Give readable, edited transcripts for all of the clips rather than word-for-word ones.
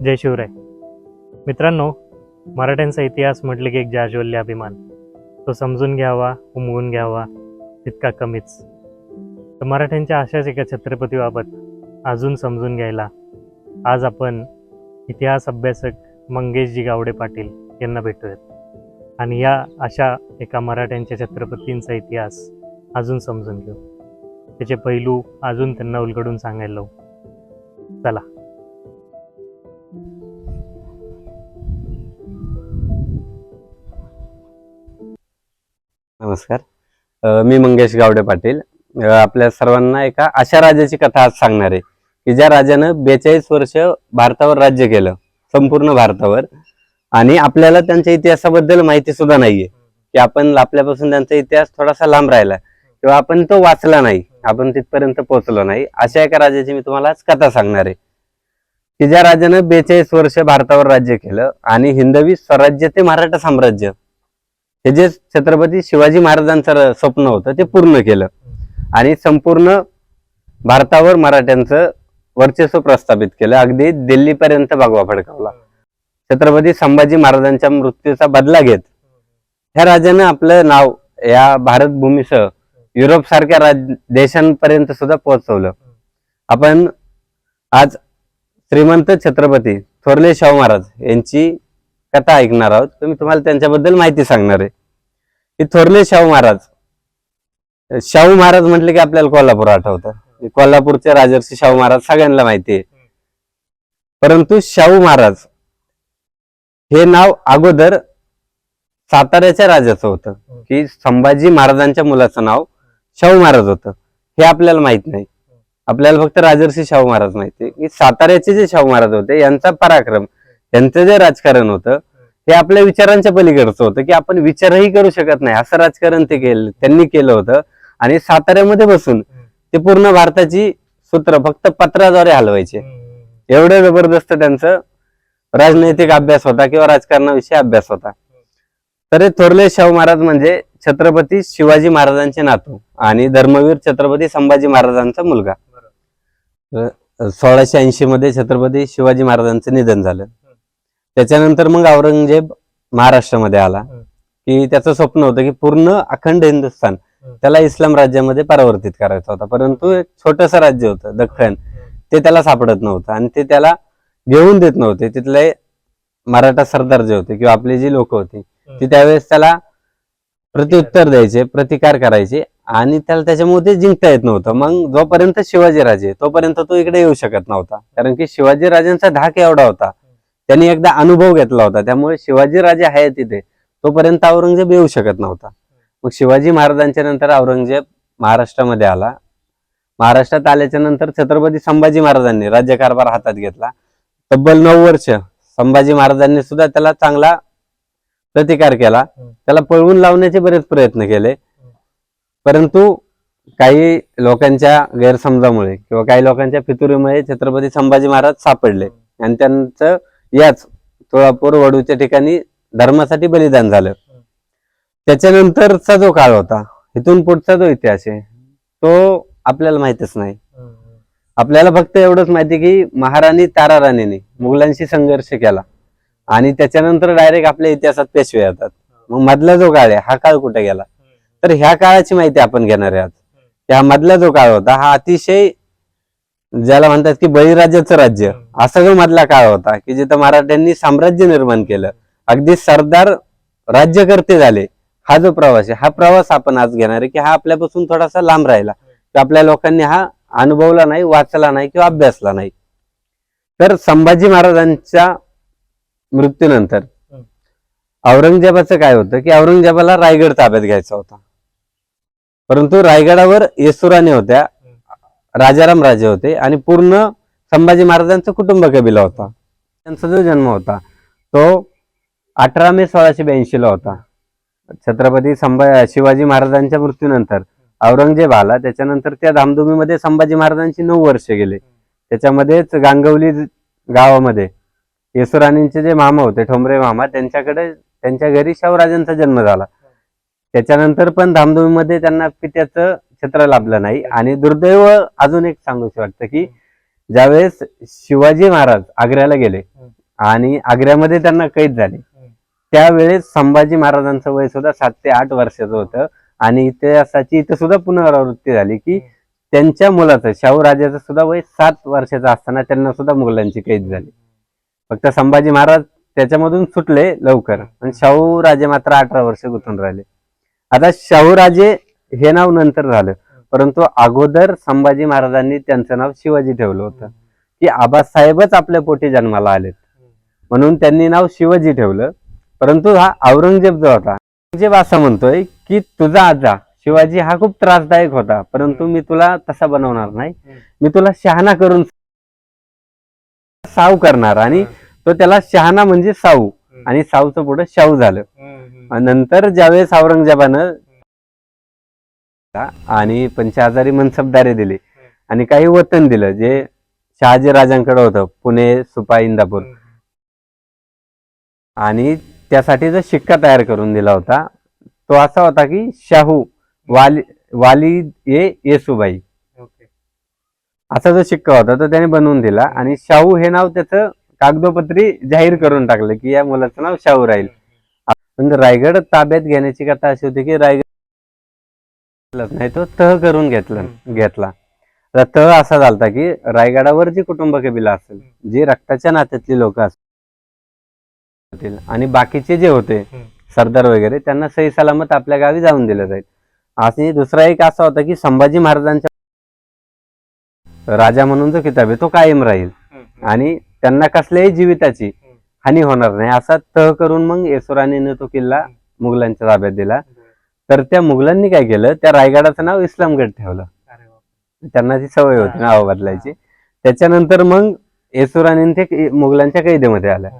जय शिवराय. मित्रांनो, मराठ्यांचा इतिहास म्हटले की एक जाज्वल्य अभिमान. तो समजून घ्यावा, उमगून घ्यावा तितका कमीच. तर मराठ्यांच्या अशाच एका छत्रपतीबाबत अजून समजून घ्यायला आज आपण इतिहास अभ्यासक मंगेशजी गावडे पाटील यांना भेटूयात आणि या अशा एका मराठ्यांच्या छत्रपतींचा इतिहास अजून समजून घेऊ, त्याचे पैलू अजून त्यांना उलगडून सांगायला लावू. चला. नमस्कार. मी मंगेश गावडे पाटील. आपल्या सर्वांना एका अशा राजाची कथा आज सांगणार आहे की ज्या राजानं 42 वर्ष भारतावर राज्य केलं, संपूर्ण भारतावर, आणि आपल्याला त्यांच्या इतिहासाबद्दल माहिती सुद्धा नाहीये की आपण आपल्यापासून त्यांचा इतिहास थोडासा लांब राहिला किंवा आपण तो वाचला नाही, आपण तिथपर्यंत पोहोचलो नाही. अशा एका राजाची मी तुम्हाला आज कथा सांगणार आहे की ज्या राजानं 42 वर्ष भारतावर राज्य केलं आणि हिंदवी स्वराज्य ते मराठा साम्राज्य हे जे छत्रपती शिवाजी महाराजांचं स्वप्न होतं ते पूर्ण केलं आणि संपूर्ण भारतावर मराठ्यांचं वर्चस्व प्रस्थापित केलं. अगदी दिल्लीपर्यंत भगवा फडकावला. छत्रपती संभाजी महाराजांच्या मृत्यूचा बदला घेत ह्या राजानं आपलं नाव या भारत भूमीसह युरोप सारख्या देशांपर्यंत सुद्धा पोहोचवलं. आपण आज श्रीमंत छत्रपती थोरले शाहू महाराज यांची कथा ऐकणार आहोत. तर मी तुम्हाला त्यांच्याबद्दल माहिती सांगणार आहे की थोरले शाहू महाराज. शाहू महाराज म्हटले की आपल्याला कोल्हापूर आठवतं. कोल्हापूरचे राजर्षी शाहू महाराज सगळ्यांना माहिती आहे. परंतु शाहू महाराज हे नाव अगोदर साताऱ्याच्या राजाचं होतं की संभाजी महाराजांच्या मुलाचं नाव शाहू महाराज होतं हे आपल्याला माहित नाही. आपल्याला फक्त राजर्षी शाहू महाराज माहिती आहे की साताऱ्याचे जे शाहू महाराज होते यांचा पराक्रम, यांचं जे राजकारण होतं हे आपल्या विचारांच्या पलीकडचं होतं की आपण विचारही करू शकत नाही असं राजकारण त्यांनी केलं होतं. आणि साताऱ्यामध्ये बसून ते पूर्ण भारताची सूत्र फक्त पत्राद्वारे हलवायचे. एवढं जबरदस्त त्यांचं राजनैतिक अभ्यास होता किंवा राजकारणाविषयी अभ्यास होता. तर हे थोरले शाहू महाराज म्हणजे छत्रपती शिवाजी महाराजांचे नातू आणि धर्मवीर छत्रपती संभाजी महाराजांचा मुलगा. 1680 मध्ये छत्रपती शिवाजी महाराजांचं निधन झालं. त्याच्यानंतर मग औरंगजेब महाराष्ट्रामध्ये आला की त्याचं स्वप्न होतं की पूर्ण अखंड हिंदुस्थान त्याला इस्लाम राज्यामध्ये परावर्तित करायचा होता. परंतु एक छोटंसं राज्य होतं दख्खन, ते त्याला सापडत नव्हतं आणि ते त्याला घेऊन देत नव्हते. तिथले मराठा सरदार जे होते किंवा आपली जी लोक होती ती त्यावेळेस त्याला प्रत्युत्तर द्यायचे, प्रतिकार करायचे आणि त्याला त्याच्यामुळे ते जिंकता येत नव्हतं. मग जोपर्यंत शिवाजी राजे तोपर्यंत तो इकडे येऊ शकत नव्हता, कारण की शिवाजी राजांचा धाक एवढा होता, त्यांनी एकदा अनुभव घेतला होता. त्यामुळे शिवाजी राजे आहे तिथे तोपर्यंत औरंगजेब येऊ शकत नव्हता. मग शिवाजी महाराजांच्या नंतर औरंगजेब महाराष्ट्रामध्ये आला. महाराष्ट्रात आल्याच्या नंतर छत्रपती संभाजी महाराजांनी राज्यकारभार हातात घेतला. तब्बल 9 वर्ष संभाजी महाराजांनी सुद्धा त्याला चांगला प्रतिकार केला. त्याला पळवून लावण्याचे बरेच प्रयत्न केले, परंतु काही लोकांच्या गैरसमजामुळे किंवा काही लोकांच्या फितुरीमुळे छत्रपती संभाजी महाराज सापडले आणि त्यांचं याच तुळापूर वडूच्या ठिकाणी धर्मासाठी बलिदान झालं. त्याच्यानंतरचा जो काळ होता, इथून पुढचा जो इतिहास आहे तो आपल्याला माहितच नाही. आपल्याला फक्त एवढंच माहिती की महाराणी तारा राणीने मुघलांशी संघर्ष केला आणि त्याच्यानंतर डायरेक्ट आपल्या इतिहासात पेशवे येतात. मग मधला जो काळ आहे हा काळ कुठे गेला, तर ह्या काळाची माहिती आपण घेणार आहे आज. ह्या मधला जो काळ होता हा अतिशय ज्याला म्हणतात की बळीराजाचं राज्य, असा जो मधला काळ होता की जिथं मराठ्यांनी साम्राज्य निर्माण केलं, अगदी सरदार राज्यकर्ते झाले. हा जो प्रवास आहे हा प्रवास आपण आज घेणार आहे की हा आपल्यापासून थोडासा लांब राहिला, की आपल्या लोकांनी हा अनुभवला नाही, वाचला नाही किंवा अभ्यासला नाही. तर संभाजी महाराजांच्या मृत्यूनंतर औरंगजेबाचं काय होतं की औरंगजेबाला रायगड ताब्यात घ्यायचा होता. परंतु रायगडावर येसुराणी होत्या, राजाराम राजे होते आणि पूर्ण संभाजी महाराजांचा कुटुंब कबिला होता. त्यांचा जो जन्म होता तो 18 मे 1682 ला होता. छत्रपती शिवाजी महाराजांच्या मृत्यूनंतर औरंगजेब आला. त्याच्यानंतर त्या धामधुमीमध्ये संभाजी महाराजांची 9 वर्ष गेले. त्याच्यामध्येच गांगवली गावामध्ये येसुराणींचे जे मामा होते, ठोंबरे मामा, त्यांच्या घरी शाहूराजांचा जन्म झाला. त्याच्यानंतर पण धामधुमीमध्ये त्यांना पित्याचं छत्र लाभलं नाही. आणि दुर्दैव अजून एक सांगूशी वाटतं की ज्यावेळेस शिवाजी महाराज आग्र्याला गेले आणि आग्र्यामध्ये त्यांना कैद झाले. त्यावेळेस संभाजी महाराजांचं वय सुद्धा 7 ते 8 वर्षाचं होतं. आणि इतिहासाची इथं सुद्धा पुनरावृत्ती झाली की त्यांच्या मुलाचं शाहू राजाचं सुद्धा वय 7 वर्षाचं असताना त्यांना सुद्धा मुघलांची कैद झाली. फक्त संभाजी महाराज त्याच्यामधून सुटले लवकर, आणि शाहू राजे मात्र 18 वर्ष गुंतून राहिले. आता शाहू राजे हे नाव नंतर झालं, परंतु अगोदर संभाजी महाराजांनी त्यांचं नाव शिवाजी ठेवलं होतं की आबासाहेबच आपल्या पोटी जन्माला आलेत, म्हणून त्यांनी नाव शिवाजी ठेवलं. परंतु हा औरंगजेब जो होता, औरंगजेब असं म्हणतोय की तुझा आजा शिवाजी हा खूप त्रासदायक होता, परंतु मी तुला तसा बनवणार नाही, मी तुला शहाणा करून साऊ करणार. आणि तो त्याला शहाणा म्हणजे साऊ, आणि साऊचं पुढे शाहू झालं. नंतर ज्यावेळेस औरंगजेबानं आणि पंचहजारी मनसबदारी दिली आणि काही वतन दिलं जे शहाजी राजांकडे होतं, पुणे, सुपा, इंदापूर, आणि त्यासाठी जो शिक्का तयार करून दिला होता तो असा होता की शाहू वाली येसुबाई, असा जो शिक्का होता तो त्याने बनवून दिला. आणि शाहू हे नाव त्याचं कागदोपत्री जाहीर करून टाकलं की या मुलाचं नाव शाहू राहील. पण रायगड ताब्यात घेण्याची कथा अशी होती की रायगड नाही तो तह करून घेतला. तह असा झालता की रायगडावर जी कुटुंब कबिला असेल, जी रक्ताच्या नात्यातली लोक असतील आणि बाकीचे जे होते सरदार वगैरे, त्यांना सही सलामत आपल्या गावी जाऊन दिलं जाईल. आणि दुसरा एक असा होता की संभाजी महाराजांच्या राजा म्हणून जो किताब आहे तो कायम राहील आणि त्यांना कसल्याही जीविताची हानी होणार नाही, असा तह करून मग येसुराणीने तो किल्ला मुघलांच्या ताब्यात दिला. तर त्या मुघलांनी काय केलं, त्या रायगडाचं नाव इस्लामगड ठेवलं. त्यांना ती सवय होती नाव बदलायची. त्याच्यानंतर मग येसुराणीने ते मुघलांच्या कैदेमध्ये आल्या.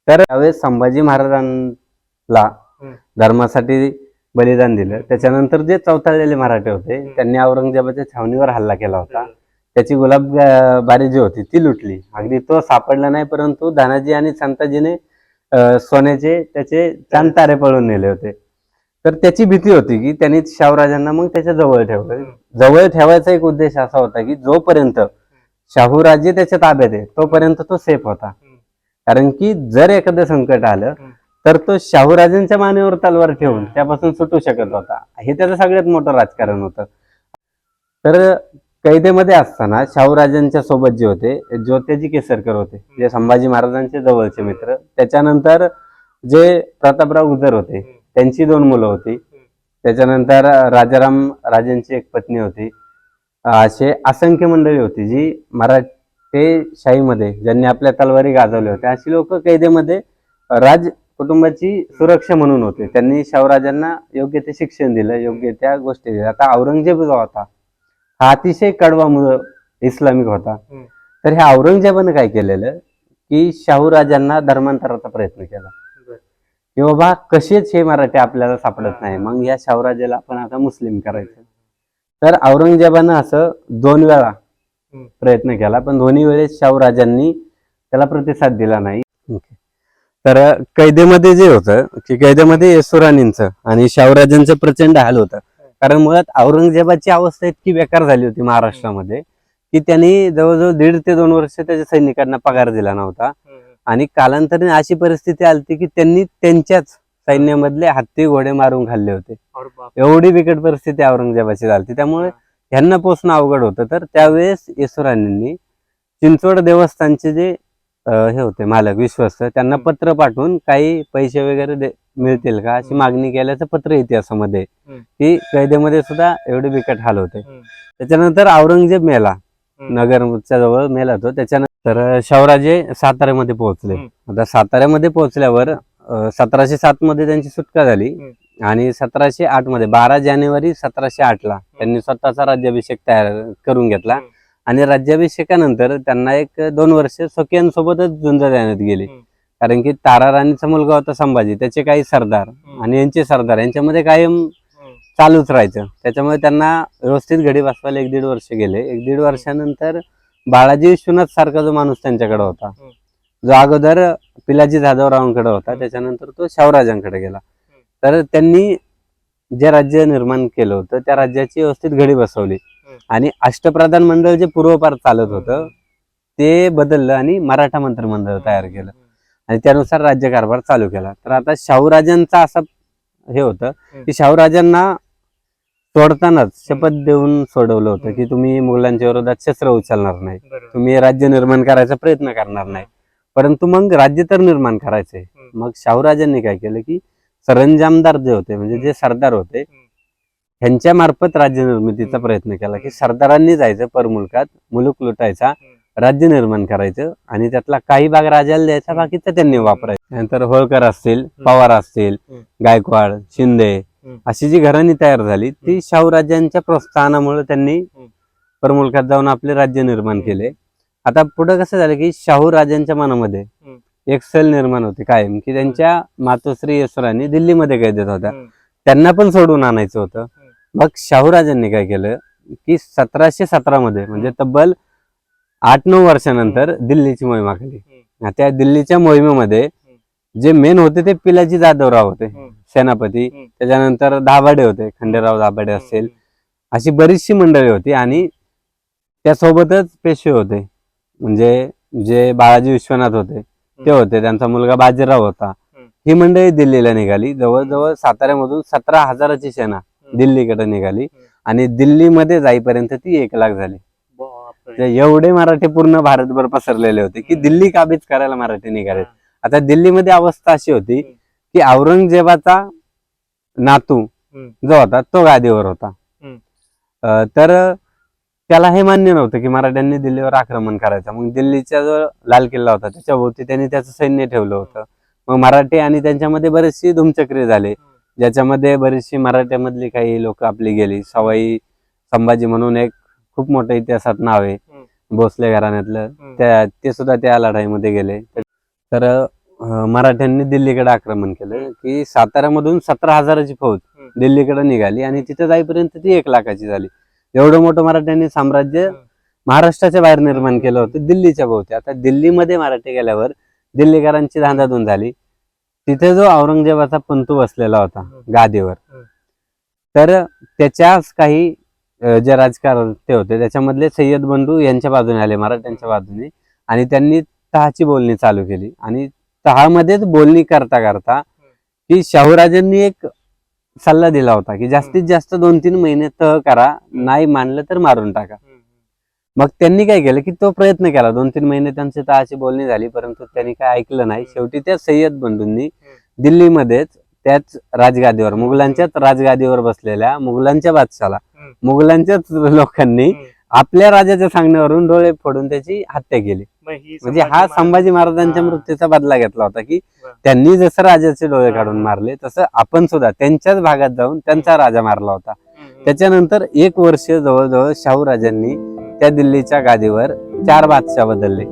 तर त्यावेळेस संभाजी महाराजांना धर्मासाठी बलिदान दिलं. त्याच्यानंतर जे चौथळलेले मराठे होते त्यांनी औरंगजेबाच्या छावणीवर हल्ला केला होता. त्याची गुलाबबारी जी होती ती लुटली. अगदी तो सापडला नाही, परंतु धनाजी आणि संताजीने सोन्याचे त्याचे चांद तारे पळून नेले होते. तर त्याची भीती होती की त्यांनी शाहूराजांना मग त्याच्या जवळ ठेवलं. जवळ ठेवायचा एक उद्देश असा होता की जोपर्यंत शाहूराजे त्याच्या ताब्यात आहे तोपर्यंत तो सेफ होता. कारण की जर एखादं संकट आलं तर तो शाहूराजांच्या मानेवर तलवार ठेवून त्यापासून सुटू शकत होता. हे त्याचं सगळ्यात मोठं राजकारण होतं. तर कैदेमध्ये असताना शाहूराजांच्या सोबत जे होते ज्योत्याजी केसरकर होते, जे संभाजी महाराजांचे जवळचे मित्र. त्याच्यानंतर जे प्रतापराव गुजर होते त्यांची 2 मुलं होती. त्याच्यानंतर राजाराम राजांची एक पत्नी होती. असे असंख्य मंडळी होती जी मराठेशाहीमध्ये ज्यांनी आपल्या तलवारी गाजवल्या होत्या. अशी लोक कैदेमध्ये राज कुटुंबाची सुरक्षा म्हणून होते. त्यांनी शाहूराजांना योग्य ते शिक्षण दिलं, योग्य त्या गोष्टी दिल्या. आता औरंगजेब जो होता हा अतिशय कडवा इस्लामिक होता. तर ह्या औरंगजेबानं काय केलेलं की शाहूराजांना धर्मांतराचा प्रयत्न केला की बाबा कसेच हे मराठी आपल्याला सापडत नाही, मग या शाहूराजाला आपण आता मुस्लिम करायचं. तर औरंगजेबानं असं 2 वेळा प्रयत्न केला, पण दोन्ही वेळेस शाहूराजांनी त्याला प्रतिसाद दिला नाही. तर कैदेमध्ये जे होतं की कैदेमध्ये येसुराणींचं आणि शाहूराजांचं प्रचंड हाल होतं. कारण मुळात औरंगजेबाची अवस्था इतकी बेकार झाली होती महाराष्ट्रामध्ये की त्यांनी जवळजवळ 1.5 ते 2 वर्ष त्याच्या सैनिकांना पगार दिला नव्हता. आणि कालांतराने अशी परिस्थिती आली की त्यांनी त्यांच्याच सैन्यामधले हत्ती घोडे मारून खाल्ले होते. एवढी बिकट परिस्थिती औरंगजेबाची झाली. त्यामुळे ह्यांना पोचणं अवघड होतं. तर त्यावेळेस येसुराणींनी चिंचवड देवस्थानचे जे हे होते मालक विश्वस्त, त्यांना पत्र पाठवून काही पैसे वगैरे मिळतील का अशी मागणी केल्याचं पत्र इतिहासामध्ये की कैदेमध्ये सुद्धा एवढे बिकट हाल होते. त्याच्यानंतर औरंगजेब मेला, नगरच्या जवळ मेला तो. त्याच्यानंतर शाहूराजे साताऱ्यामध्ये पोहोचले. आता साताऱ्यामध्ये पोहोचल्यावर 1707 मध्ये त्यांची सुटका झाली आणि 1708 मध्ये 12 जानेवारी 1708 त्यांनी स्वतःचा राज्याभिषेक तयार करून घेतला. आणि राज्याभिषेकानंतर त्यांना 1-2 वर्ष स्वकीयांसोबतच झुंज देण्यात गेली. कारण की तारा राणीचा मुलगा होता संभाजी, त्याचे काही सरदार आणि यांचे सरदार यांच्यामध्ये कायम चालूच राहायचं. त्याच्यामुळे त्यांना व्यवस्थित घडी बसवायला 1-1.5 वर्ष गेले. 1-1.5 वर्षानंतर बाळाजी विश्वनाथ सारखा जो माणूस त्यांच्याकडे होता, जो अगोदर पिलाजी जाधवरावांकडे होता, त्याच्यानंतर तो शाहूराजांकडे गेला. तर त्यांनी जे राज्य निर्माण केलं होतं त्या राज्याची व्यवस्थित घडी बसवली. आणि अष्टप्रधान मंडळ जे पूर्वपार चालत होतं ते बदललं आणि मराठा मंत्रिमंडळ तयार केलं आणि त्यानुसार राज्यकारभार चालू केला. तर आता शाहूराजांचा असं हे होतं की शाहूराजांना सोडतानाच शपथ देऊन सोडवलं होतं की तुम्ही मुघलांच्या विरोधात शस्त्र उचलणार नाही, तुम्ही राज्य निर्माण करायचा प्रयत्न करणार नाही, परंतु मग राज्य तर निर्माण करायचंय. मग शाहूराजांनी काय केलं की सरंजामदार जे होते म्हणजे जे सरदार होते त्यांच्या मार्फत राज्य निर्मितीचा प्रयत्न केला की सरदारांनी जायचं परमुलकात, मुलूक लुटायचा, राज्य निर्माण करायचं आणि त्यातला काही भाग राजाला द्यायचा, बाकीचा त्यांनी वापरायचा. नंतर होळकर असतील, पवार असतील, गायकवाड, शिंदे अशी जी घराणी तयार झाली ती शाहूराजांच्या प्रोत्साहनामुळे त्यांनी परमुलकात जाऊन आपले राज्य निर्माण केले. आता पुढे कसं झालं की शाहूराजांच्या मनामध्ये एक सल निर्माण होते कायम की त्यांच्या मातोश्री येसुराणी दिल्लीमध्ये कैदेत होत्या, त्यांना पण सोडून आणायचं होतं. मग शाहूराजांनी काय केलं की 1717 मध्ये म्हणजे तब्बल 8-9 वर्षानंतर दिल्लीची मोहीम आखली. त्या दिल्लीच्या मोहिमेमध्ये जे मेन होते ते पिलाजी जाधवराव होते सेनापती, त्याच्यानंतर दाभाडे होते, खंडेराव दाभाडे असतील, अशी बरीचशी मंडळी होती आणि त्यासोबतच पेशवे होते. म्हणजे जे बाळाजी विश्वनाथ होते ते होते, त्यांचा मुलगा बाजीराव होता. ही मंडळी दिल्लीला निघाली. जवळजवळ साताऱ्यामधून 17,000ची सेना दिल्लीकडे निघाली आणि दिल्लीमध्ये जाईपर्यंत ती 1 लाख झाली. एवढे मराठी पूर्ण भारतभर पसरलेले होते की दिल्ली काबीज करायला मराठी निघाले. आता दिल्लीमध्ये अवस्था अशी होती की औरंगजेबाचा नातू जो होता तो गादीवर होता. तर त्याला हे मान्य नव्हतं की मराठ्यांनी दिल्लीवर आक्रमण करायचं. मग दिल्लीचा जो लाल किल्ला होता त्याच्या भोवती त्यांनी त्याचं सैन्य ठेवलं होतं. मग मराठी आणि त्यांच्यामध्ये बरेचशी धुमचक्री झाले, ज्याच्यामध्ये बरीचशी मराठ्यामधली काही लोक आपली गेली. सवाई संभाजी म्हणून एक खूप मोठं इतिहासात नाव आहे भोसले घराण्यातलं, ते सुद्धा त्या लढाईमध्ये गेले. तर मराठ्यांनी दिल्लीकडे आक्रमण केलं की साताऱ्यामधून 17,000ची फौज दिल्लीकडे निघाली आणि तिथे जाईपर्यंत ती 1 लाखाची झाली. एवढं मोठं मराठ्यांनी साम्राज्य महाराष्ट्राच्या बाहेर निर्माण केलं होतं दिल्लीच्या भोवती. आता दिल्लीमध्ये मराठी गेल्यावर दिल्लीकरांची धांदाधून झाली. तिथे जो औरंगजेबाचा पंतू बसलेला होता गादीवर, तर त्याच्याच काही जे राजकारते होते त्याच्यामधले सय्यद बंधू यांच्या बाजूने आले, मराठ्यांच्या बाजूने, आणि त्यांनी तहाची बोलणी चालू केली. आणि तहामध्येच बोलणी करता करता की शाहूराजांनी एक सल्ला दिला होता की जास्तीत जास्त 2-3 महिने तह करा, नाही मानलं तर मारून टाका. मग त्यांनी काय केलं की तो प्रयत्न केला. 2-3 महिने त्यांची तहाची बोलणी झाली, परंतु त्यांनी काय ऐकलं नाही. शेवटी त्या सय्यद बंधूंनी दिल्लीमध्येच त्याच राजगादीवर, मुघलांच्याच राजगादीवर बसलेल्या मुघलांच्या बादशाला, मुघलांच्याच लोकांनी आपल्या राजाच्या सांगण्यावरून डोळे फोडून त्याची हत्या केली. म्हणजे हा संभाजी महाराजांच्या मृत्यूचा बदला घेतला होता की त्यांनी जसं राजाचे डोळे काढून मारले तसं आपण सुद्धा त्यांच्याच भागात जाऊन त्यांचा राजा मारला होता. त्याच्यानंतर 1 वर्ष जवळजवळ शाहूराजांनी त्या दिल्लीच्या गादीवर 4 बादशाह बदलले.